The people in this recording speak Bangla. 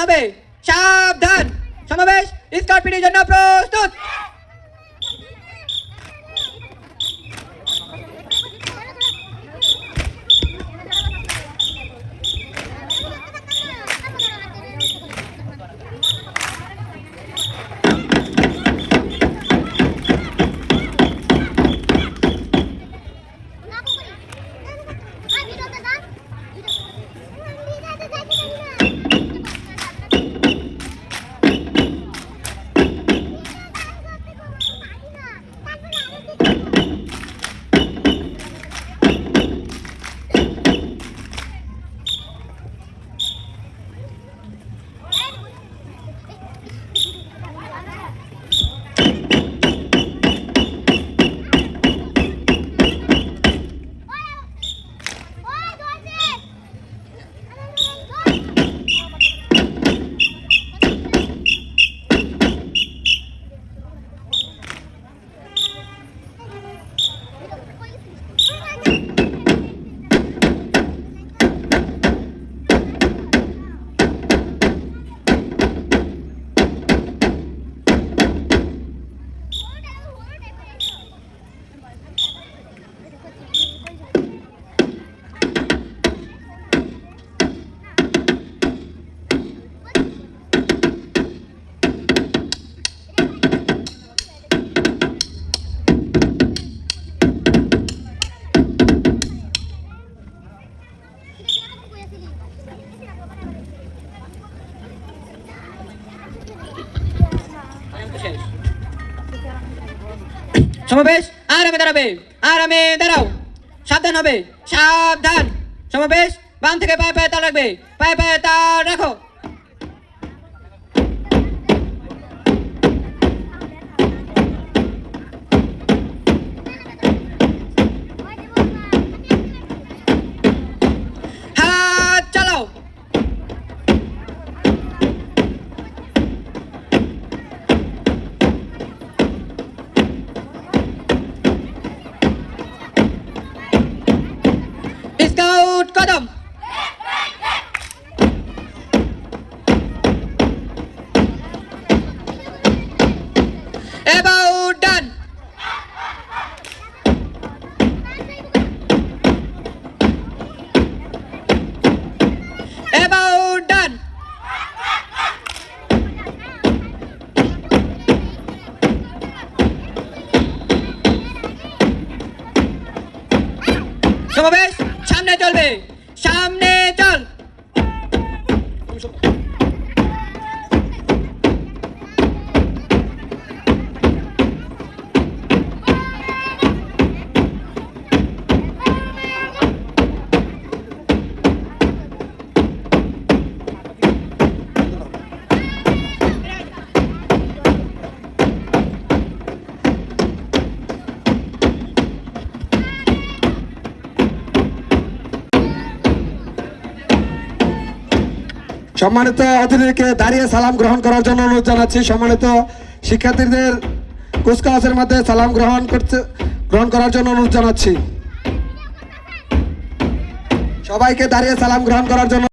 হবে, সাবধান। সমাবেশ স্কাউট পিটির জন্য প্রস্তুত। সমাবেশ আরামে দাঁড়াবে, আরামে দাঁড়াও, সাবধান হবে, সাবধান। সমাবেশ বাম থেকে পায়ে পায়ে তার রাখবে, পায়ে পায়ে তার রাখো। হাত চালাও। স্কাউট কদম। About done. About done. সমাবেশ সামনে চলবে, সামনে চল। সম্মানিত অতিথিকে দাঁড়িয়ে সালাম গ্রহণ করার জন্য অনুরোধ জানাচ্ছি। সম্মানিত শিক্ষার্থীদের কুচকাওয়াজের মধ্যে সালাম গ্রহণ করার জন্য অনুরোধ জানাচ্ছি। সবাইকে দাঁড়িয়ে সালাম গ্রহণ করার জন্য